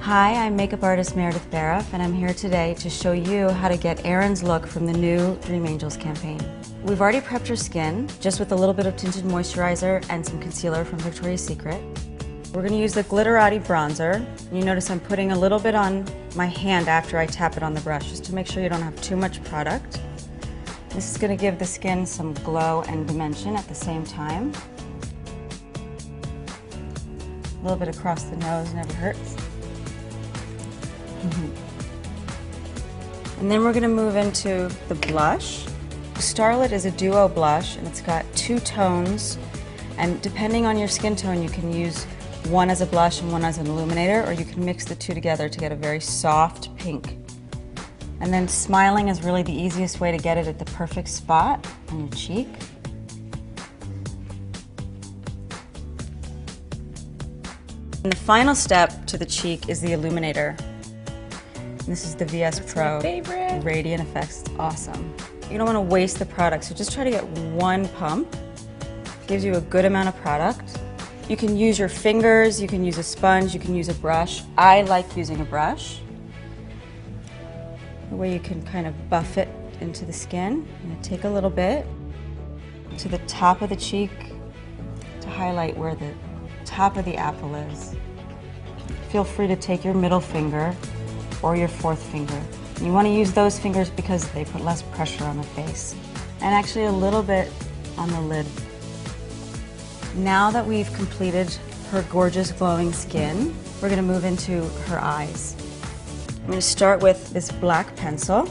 Hi, I'm makeup artist Meredith Bariff, and I'm here today to show you how to get Erin's look from the new Dream Angels campaign. We've already prepped your skin, just with a little bit of tinted moisturizer and some concealer from Victoria's Secret. We're going to use the Glitterati bronzer. You notice I'm putting a little bit on my hand after I tap it on the brush, just to make sure you don't have too much product. This is going to give the skin some glow and dimension at the same time. A little bit across the nose never hurts. And then we're going to move into the blush. Starlit is a duo blush, and it's got two tones, and depending on your skin tone you can use one as a blush and one as an illuminator, or you can mix the two together to get a very soft pink. And then smiling is really the easiest way to get it at the perfect spot on your cheek. And the final step to the cheek is the illuminator. This is the VS Pro Radiant Effects. It's awesome. You don't want to waste the product, so just try to get one pump. Gives you a good amount of product. You can use your fingers, you can use a sponge, you can use a brush. I like using a brush. The way you can kind of buff it into the skin. I'm going to take a little bit to the top of the cheek to highlight where the top of the apple is. Feel free to take your middle finger or your fourth finger. You want to use those fingers because they put less pressure on the face. And actually a little bit on the lid. Now that we've completed her gorgeous glowing skin, we're going to move into her eyes. I'm going to start with this black pencil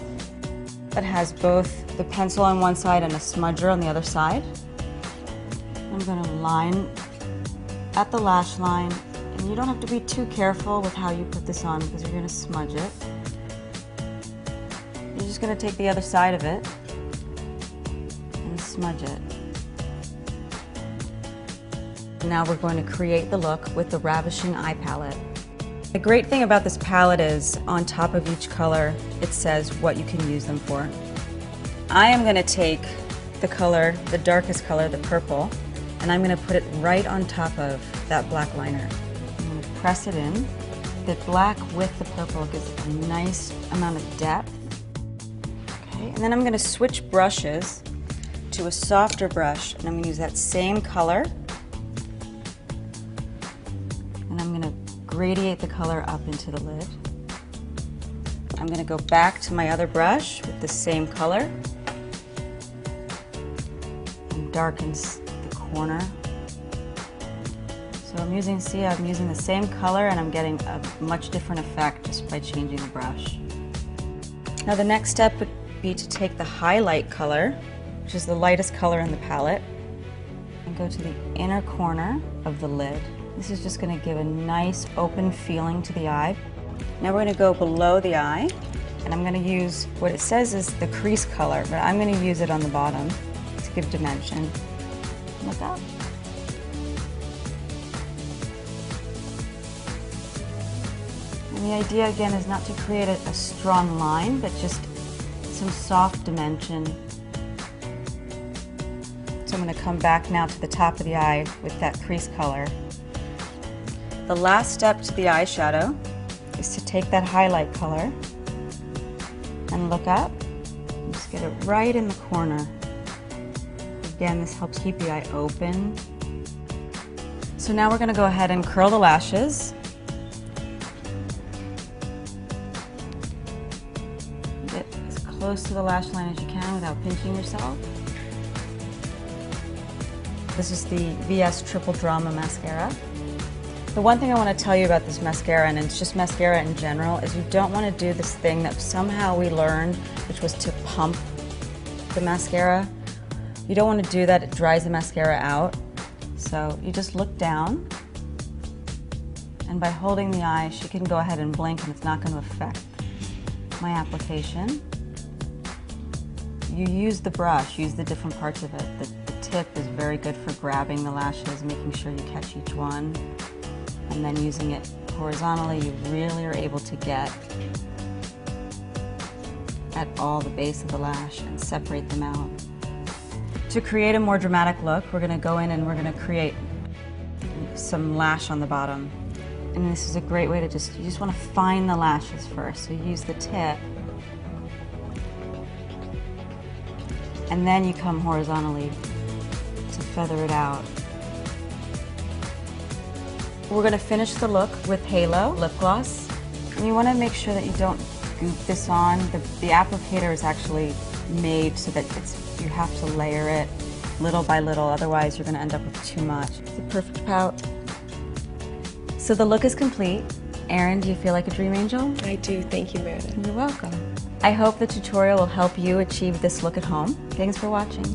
that has both the pencil on one side and a smudger on the other side. I'm going to line at the lash line. And you don't have to be too careful with how you put this on because you're going to smudge it. You're just going to take the other side of it and smudge it. Now we're going to create the look with the Ravishing Eye Palette. The great thing about this palette is on top of each color it says what you can use them for. I am going to take the color, the darkest color, the purple, and I'm going to put it right on top of that black liner. Press it in. The black with the purple gives a nice amount of depth. Okay, and then I'm going to switch brushes to a softer brush, and I'm going to use that same color. And I'm going to gradiate the color up into the lid. I'm going to go back to my other brush with the same color and darken the corner. So I'm using the same color, and I'm getting a much different effect just by changing the brush. Now the next step would be to take the highlight color, which is the lightest color in the palette, and go to the inner corner of the lid. This is just going to give a nice open feeling to the eye. Now we're going to go below the eye, and I'm going to use what it says is the crease color, but I'm going to use it on the bottom to give dimension. Look up. And the idea again is not to create a strong line, but just some soft dimension. So I'm going to come back now to the top of the eye with that crease color. The last step to the eyeshadow is to take that highlight color and look up and just get it right in the corner. Again, this helps keep the eye open. So now we're going to go ahead and curl the lashes. Get as close to the lash line as you can without pinching yourself. This is the VS Triple Drama Mascara. The one thing I want to tell you about this mascara, and it's just mascara in general, is you don't want to do this thing that somehow we learned, which was to pump the mascara. You don't want to do that, it dries the mascara out. So you just look down, and by holding the eye, she can go ahead and blink and it's not going to affect my application. You use the brush, use the different parts of it. The tip is very good for grabbing the lashes, making sure you catch each one. And then using it horizontally, you really are able to get at all the base of the lash and separate them out. To create a more dramatic look, we're going to go in and we're going to create some lash on the bottom. And this is a great way to you just want to find the lashes first. So you use the tip, and then you come horizontally to feather it out. We're going to finish the look with Halo lip gloss. And you want to make sure that you don't goop this on. The applicator is actually made so that you have to layer it little by little, otherwise you're going to end up with too much. It's a perfect pout. So the look is complete. Erin, do you feel like a dream angel? I do. Thank you, Meredith. You're welcome. I hope the tutorial will help you achieve this look at home. Thanks for watching.